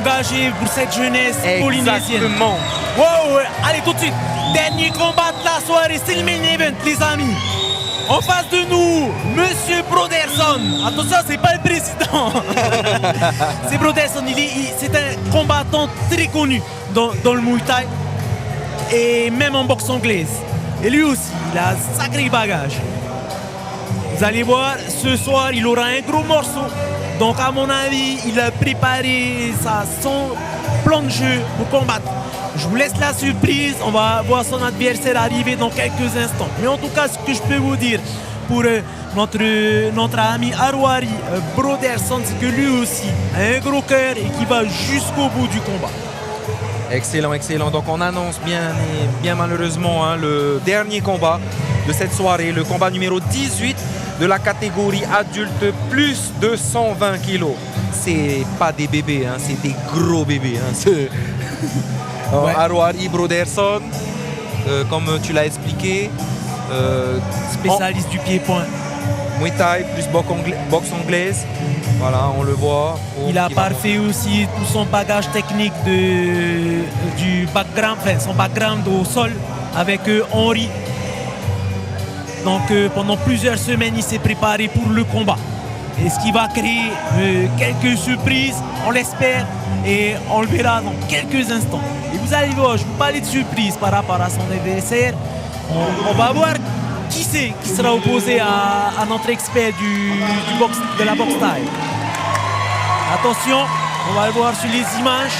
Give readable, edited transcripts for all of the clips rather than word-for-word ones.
engagé pour cette jeunesse polynésienne. Exactement. Wow, allez tout de suite. Dernier combat de la soirée, c'est le main event les amis. En face de nous, Monsieur Broderson. Attention, c'est pas le président. C'est Broderson, c'est un combattant très connu dans le Muay Thai et même en boxe anglaise. Et lui aussi, il a un sacré bagage. Vous allez voir, ce soir, il aura un gros morceau. Donc à mon avis, il a préparé son plan de jeu pour combattre. Je vous laisse la surprise, on va voir son adversaire arriver dans quelques instants. Mais en tout cas, ce que je peux vous dire pour notre ami Arwari Broderson, c'est que lui aussi a un gros cœur et qui va jusqu'au bout du combat. Excellent, excellent. Donc on annonce bien malheureusement le dernier combat de cette soirée, le combat numéro 18 de la catégorie adulte plus de 120 kilos. C'est pas des bébés, c'est des gros bébés. Ouais. Arwari Broderson, comme tu l'as expliqué, spécialiste du pied-point. Muay Thai plus boxe anglaise. Voilà, on le voit. Il a parfait aussi tout son bagage technique du background, enfin son background au sol avec Henri. Donc pendant plusieurs semaines, il s'est préparé pour le combat. Et ce qui va créer quelques surprises, on l'espère, et on le verra dans quelques instants. Et vous allez voir, je vous parlais de surprises par rapport à son adversaire. On va voir qui c'est qui sera opposé à notre expert de la boxe thaï. Attention, on va le voir sur les images.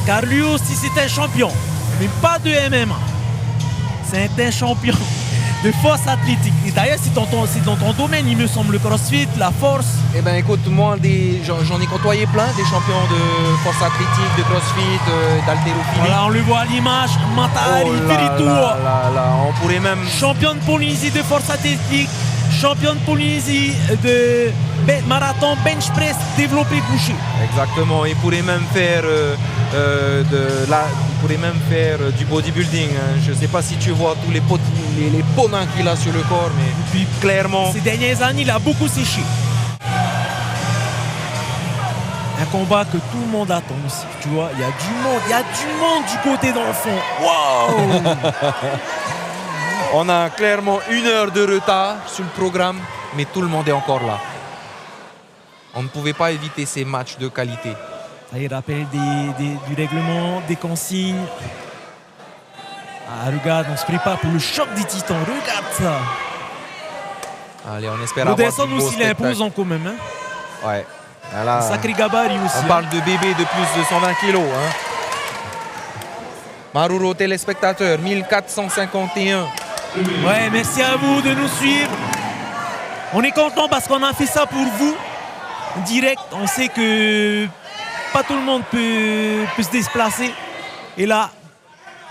Car lui aussi c'est un champion, mais pas de MMA. C'est un champion de force athlétique. Et d'ailleurs, c'est dans ton domaine, il me semble, le crossfit, la force. Eh bien, écoute, moi, j'en ai côtoyé plein, des champions de force athlétique, de crossfit, d'haltérophilie. Voilà, on le voit à l'image. Matahari Viritour. On pourrait même... Champion de Polynésie de force athlétique, champion de Polynésie de marathon, bench press, développé couché. Exactement, il pourrait même faire du bodybuilding. Je ne sais pas si tu vois tous les ponins qu'il a sur le corps, mais puis clairement... Ces dernières années, il a beaucoup séché. Un combat que tout le monde attend aussi, tu vois. Il y a du monde du côté dans le fond. Wow. On a clairement 1 heure de retard sur le programme, mais tout le monde est encore là. On ne pouvait pas éviter ces matchs de qualité. Ça y rappelle du règlement, des consignes. Ah, regarde, on se prépare pour le choc des titans. Regarde ça. Allez, on espère Broderson avoir aussi, il est imposant quand même. Ouais. Voilà. Un sacré gabarit aussi. On parle de bébé de plus de 120 kilos. Maruro, téléspectateurs, 1451. Ouais, merci à vous de nous suivre. On est content parce qu'on a fait ça pour vous. Direct, on sait que pas tout le monde peut se déplacer. Et là,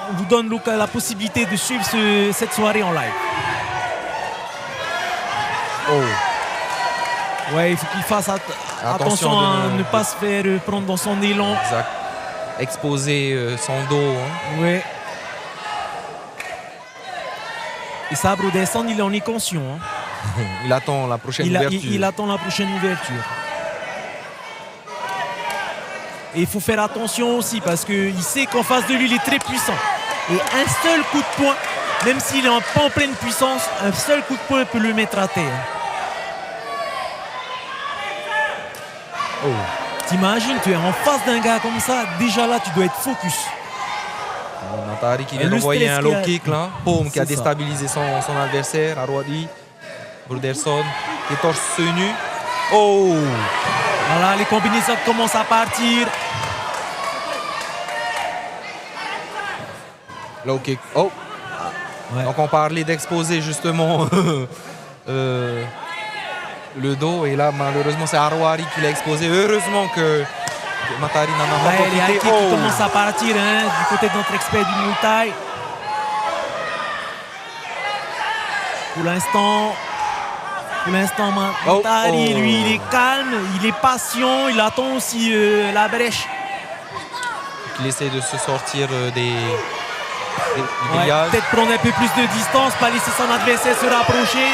on vous donne la possibilité de suivre cette soirée en live. Oh. Ouais, il faut qu'il fasse attention à ne pas se faire prendre dans son élan. Exact. Exposer son dos. Ouais. Et ça, Broderson, il en est conscient. Il attend la prochaine ouverture. Il attend la prochaine ouverture. Et il faut faire attention aussi parce qu'il sait qu'en face de lui, il est très puissant. Et un seul coup de poing, même s'il est pas en pleine puissance, un seul coup de poing peut le mettre à terre. Oh. T'imagines, tu es en face d'un gars comme ça, déjà là, tu dois être focus. Matahari qui vient d'envoyer un low kick là, Paume qui a déstabilisé son adversaire, Arwari Broderson, qui est torse nu. Oh! Voilà, les combinaisons commencent à partir. Low kick. Oh! Ouais. Donc on parlait d'exposer justement le dos et là malheureusement c'est Arwari qui l'a exposé. Heureusement que Matahari n'en a pas profité. Les qui commencent à partir du côté de notre expert du Muay Thai. Pour l'instant, Matahari, lui, il est calme, il est patient, il attend aussi la brèche. Il essaie de se sortir du grillage. Peut-être prendre un peu plus de distance, pas laisser son adversaire se rapprocher.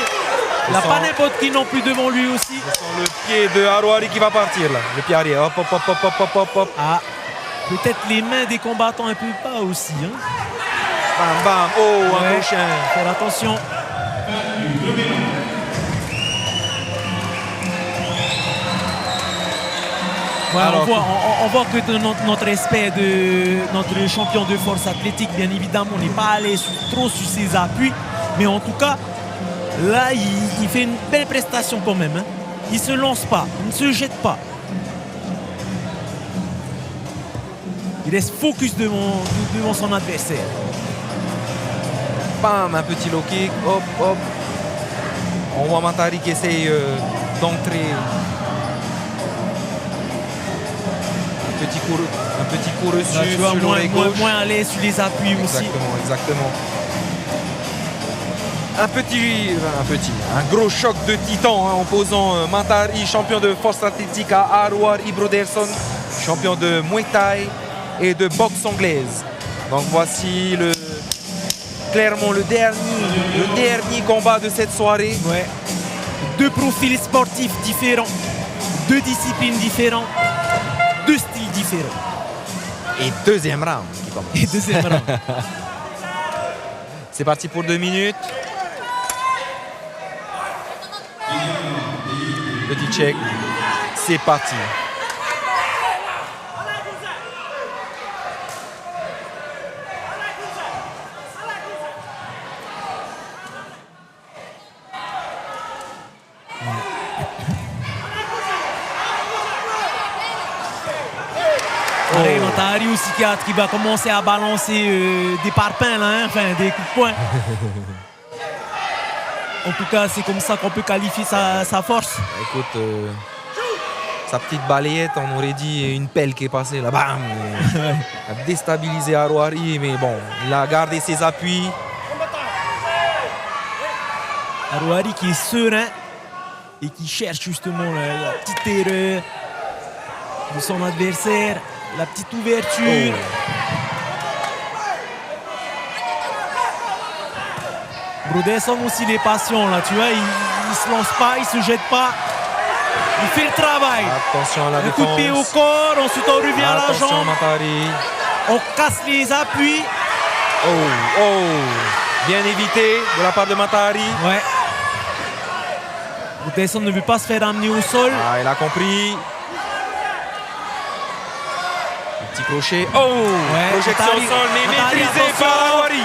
Il n'a pas n'importe qui non plus devant lui aussi. Le pied de Arouari qui va partir là. Le pied arrière. Hop, hop, hop, hop, hop, hop, hop. Ah, peut-être les mains des combattants un peu pas aussi. Hein. Bam, bam. Oh, un Ouais, crochet. faire attention. Ouais, Alors, on voit que de notre respect de notre champion de force athlétique, bien évidemment, on n'est pas allé trop sur ses appuis. Mais en tout cas, là, il fait une belle prestation quand même. Hein. Il ne se lance pas, il ne se jette pas. Il reste focus devant son adversaire. Bam, un petit low kick. Hop, hop. On voit Matari qui essaye d'entrer. Un petit coup reçu. Là, tu vois, sur l'oreille gauche. moins à l'aise sur les appuis aussi. Exactement. Un gros choc de titan hein, opposant Matari, champion de force athlétique à Arouari Broderson, champion de Muay Thai et de boxe anglaise. Donc voici clairement le dernier combat de cette soirée. Ouais. Deux profils sportifs différents, deux disciplines différentes, deux styles différents. Et deuxième round qui commence. Et deuxième round. C'est parti pour 2 minutes. Petit check. C'est parti. Matari aussi qui va commencer à balancer des parpaings, là, hein, enfin des coups de poing. En tout cas, c'est comme ça qu'on peut qualifier sa force. Écoute, sa petite balayette, on aurait dit une pelle qui est passée là, bam. Il a déstabilisé Arouari, mais bon, il a gardé ses appuis. Arouari qui est serein et qui cherche justement la petite erreur de son adversaire, la petite ouverture. Broderson aussi, il est patient là, tu vois, il se lance pas, il se jette pas. Il fait le travail. Attention à la Un défense. coup de pied au corps, ensuite on revient à la Attention jambe. Matari. On casse les appuis. Oh. Bien évité de la part de Matari. Ouais. Broderson ne veut pas se faire amener au sol. Ah, il a compris. Petit crochet. Oh, Ouais, projection Matari, au sol, mais Matari, maîtrisé attention. par Arouari.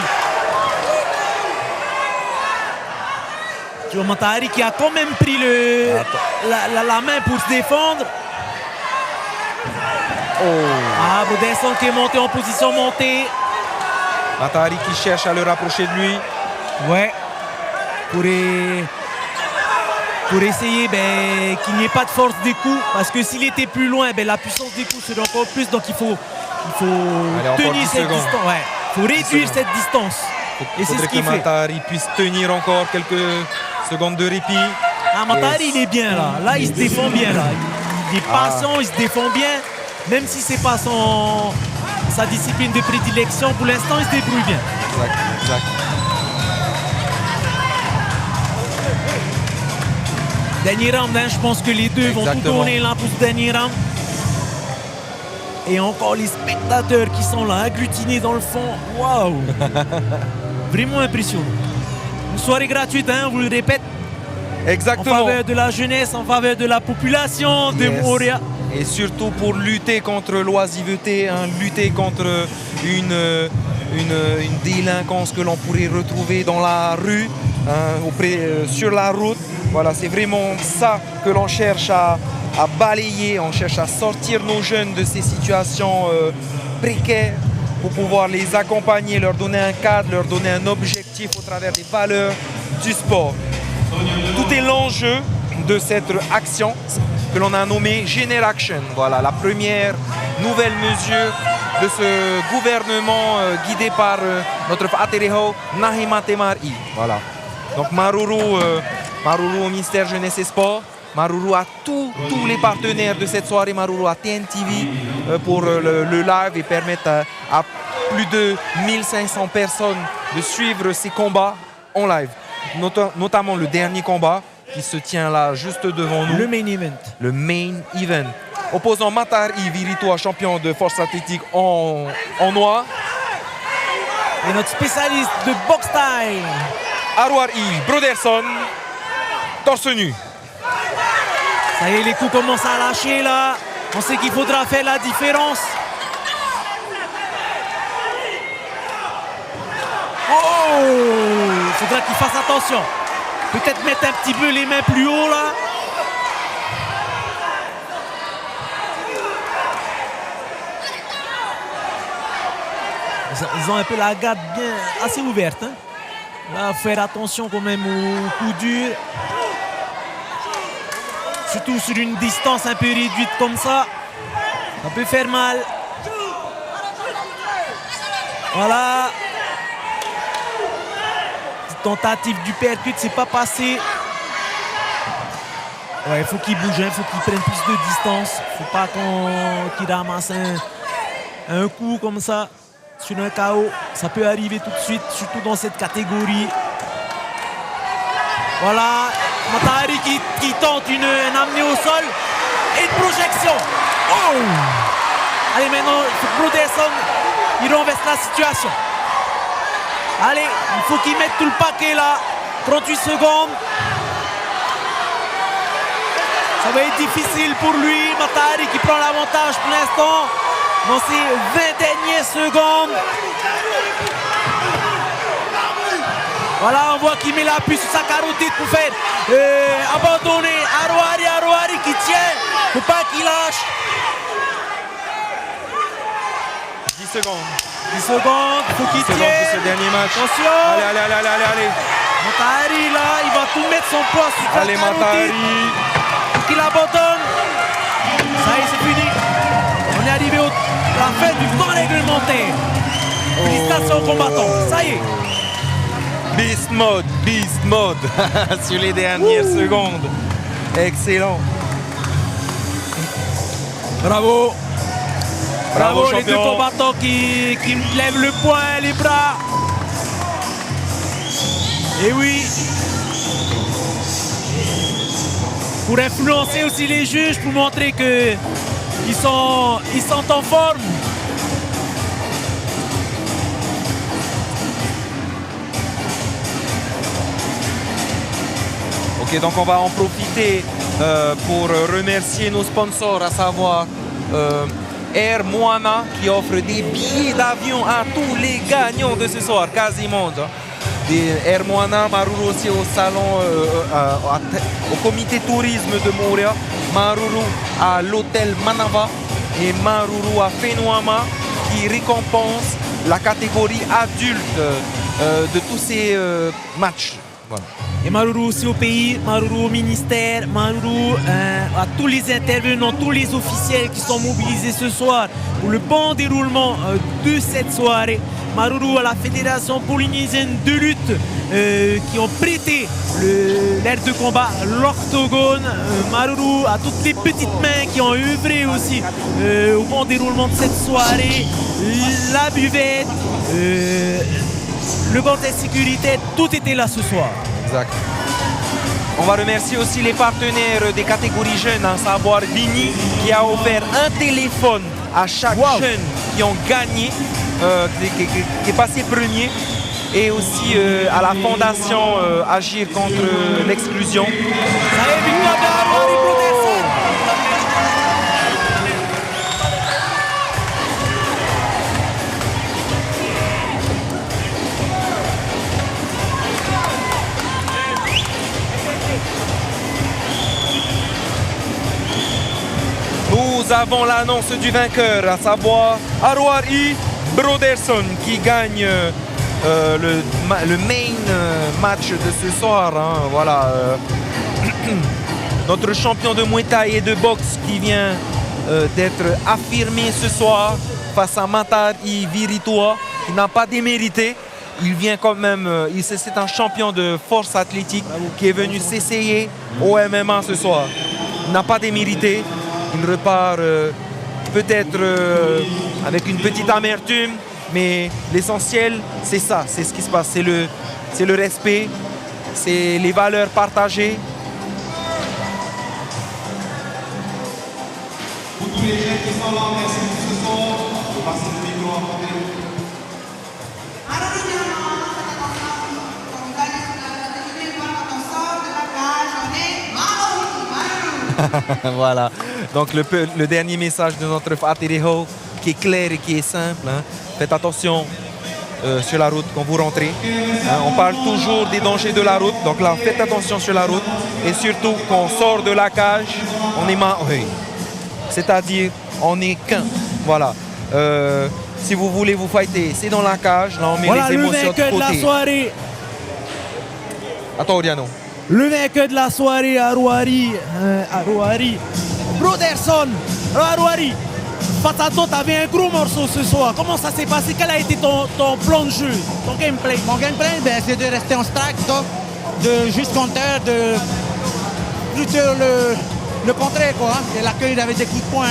Tu vois Matari qui a quand même pris la main pour se défendre. Oh. Ah, Broderson qui est monté en position montée. Matari qui cherche à le rapprocher de lui. Ouais. Pour essayer qu'il n'y ait pas de force des coups. Parce que s'il était plus loin, la puissance des coups serait encore plus. Donc il faut Allez, tenir cette distance. Ouais. Il faut réduire cette distance. Il Et c'est faudrait ce qu'il que fait. Matari puisse tenir encore quelques seconde de répit. Ah, Matari, Yes. il est bien là. Là, il se défend bien là. Il est patient, il se défend bien. Même si c'est pas sa discipline de prédilection, pour l'instant, il se débrouille bien. Exact. Dernier round, hein, je pense que les deux vont tout donner là pour ce dernier round. Et encore les spectateurs qui sont là, agglutinés dans le fond. Waouh! Vraiment impressionnant. Une soirée gratuite, hein, on vous le répète. Exactement. En faveur de la jeunesse, en faveur de la population de Moorea. Et surtout pour lutter contre l'oisiveté, hein, lutter contre une délinquance que l'on pourrait retrouver dans la rue, hein, sur la route. Voilà, c'est vraiment ça que l'on cherche à balayer. On cherche à sortir nos jeunes de ces situations précaires pour pouvoir les accompagner, leur donner un cadre, leur donner un objectif au travers des valeurs du sport. Tout est l'enjeu de cette action que l'on a nommée Generaction. Voilà, la première nouvelle mesure de ce gouvernement guidé par notre Atereho Nahima Temari. Voilà. Donc Maruru au ministère Jeunesse et Sport. Maruru a tous les partenaires de cette soirée. Maruru a TNTV pour le live et permettre à plus de 1500 personnes de suivre ces combats en live. notamment le dernier combat qui se tient là juste devant nous. Le main event. Le main event. Opposant Matar Iviritoa, champion de force athlétique en noir. Et notre spécialiste de boxe style. Arwar I Broderson, torse nu. Ça y est, les coups commencent à lâcher là. On sait qu'il faudra faire la différence. Oh! Il faudra qu'il fasse attention. Peut-être mettre un petit peu les mains plus haut là. Ils ont un peu la garde bien assez ouverte. Hein. Là, faire attention quand même aux coups durs. Surtout sur une distance un peu réduite comme ça. Ça peut faire mal. Voilà. Petite tentative du percute, c'est pas passé. Ouais, il faut qu'il bouge, il faut qu'il prenne plus de distance. Il ne faut pas qu'il ramasse un coup comme ça sur un KO. Ça peut arriver tout de suite, surtout dans cette catégorie. Voilà. Matahari qui tente une amenée au sol et une projection. Oh! Allez, maintenant, il faut que Broderson il renverse la situation. Allez, il faut qu'il mette tout le paquet là. 38 secondes. Ça va être difficile pour lui. Matahari qui prend l'avantage pour l'instant dans ces 20 dernières secondes. Voilà, on voit qu'il met l'appui sur sa carotide pour faire abandonner Arwari qui tient. Faut pas qu'il lâche. 10 secondes. 10 secondes, faut qu'il tienne. Pour ce dernier match. Attention. Allez. Matahari là, il va tout mettre son poids sur sa carotide. Matahari. Faut qu'il abandonne. Ça y est, c'est fini. On est arrivé à la fin du temps réglementaire. Félicitations aux combattants. Ça y est. Beast mode sur les dernières secondes. Excellent. Bravo les champion. deux combattants qui lèvent le poing, les bras. Et oui. Pour influencer aussi les juges, pour montrer qu'ils sont en forme. Ok, donc on va en profiter pour remercier nos sponsors, à savoir Air Moana qui offre des billets d'avion à tous les gagnants de ce soir, quasiment. Air Moana, Maruru aussi au salon, au comité tourisme de Montréal, Maruru à l'hôtel Manava et Maruru à Fenouama qui récompense la catégorie adulte de tous ces matchs. Voilà. Et Maruru aussi au pays, Maruru au ministère, Maruru à tous les intervenants, tous les officiels qui sont mobilisés ce soir pour le bon déroulement de cette soirée. Maruru à la Fédération polynésienne de lutte qui ont prêté l'air de combat, l'octogone. Maruru à toutes les petites mains qui ont œuvré aussi au bon déroulement de cette soirée. La buvette, le conseil de sécurité, tout était là ce soir. Exact. On va remercier aussi les partenaires des catégories jeunes, à savoir Vini qui a offert un téléphone à chaque jeune qui ont gagné, qui est passé premier, et aussi à la fondation Agir contre l'exclusion. Ça y est, victoire de Arwari Broderson. Nous avons l'annonce du vainqueur, à savoir Arwar I Broderson qui gagne le main match de ce soir. Hein, voilà, notre champion de Muay Thai et de boxe qui vient d'être affirmé ce soir face à Matar Iviritoa qui n'a pas démérité. Il vient quand même, c'est un champion de force athlétique qui est venu s'essayer au MMA ce soir. Il n'a pas démérité. Il repart peut-être avec une petite amertume, mais l'essentiel, c'est ça, c'est ce qui se passe, c'est le respect. c'est les valeurs partagées. Pour tous les jeunes qui sont là, merci pour ce soir. Je passe le micro à Patrick. Voilà. Donc le dernier message de notre Fatireho qui est clair et qui est simple. Hein. Faites attention sur la route quand vous rentrez. Hein. On parle toujours des dangers de la route. Donc là, faites attention sur la route. Et surtout, quand on sort de la cage, on est oui. C'est-à-dire, on n'est qu'un. Voilà. Si vous voulez vous fighter, c'est dans la cage. Là, on met Voilà les le émotions de vainqueur de la côté. soirée. Attends, Oriano. Le vainqueur de la soirée, Arouari. Broderson. Arouari. Face à toi, tu avais un gros morceau ce soir. Comment ça s'est passé? Quel a été ton plan de jeu, ton gameplay? Mon gameplay, c'est de rester en strike, de juste compteur, de plutôt le contrer, quoi. Et l'accueillir avec des coups de poing,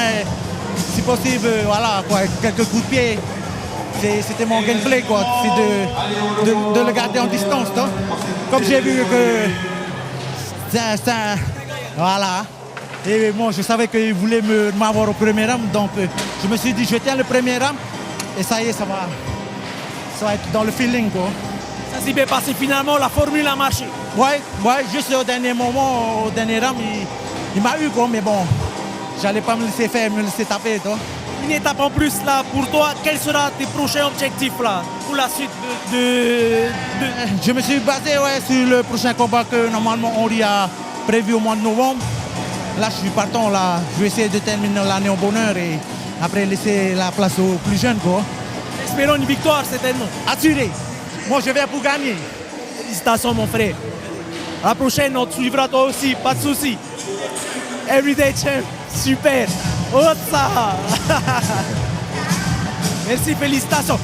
si possible, voilà, quoi, quelques coups de pied. C'était mon gameplay, quoi. C'est de le garder en distance, toi. Comme j'ai vu que voilà. Et moi, je savais qu'il voulait m'avoir au premier round, donc je me suis dit, je tiens le premier round, et ça y est, ça va être dans le feeling, quoi. Ça s'est bien passé finalement, la formule a marché. Ouais, juste au dernier moment, au dernier round, il m'a eu, quoi, mais bon, j'allais pas me laisser faire, me laisser taper, toi. Une étape en plus là pour toi, quels seront tes prochains objectifs là pour la suite Je me suis basé sur le prochain combat que normalement on y a prévu au mois de novembre. Là je suis partant, là, je vais essayer de terminer l'année au bonheur et après laisser la place aux plus jeunes, quoi. Espérons une victoire certainement. Assuré, moi je viens pour gagner. Félicitations mon frère. À la prochaine on te suivra toi aussi, pas de soucis. Everyday champ, super. Oh ça. Merci, félicitations.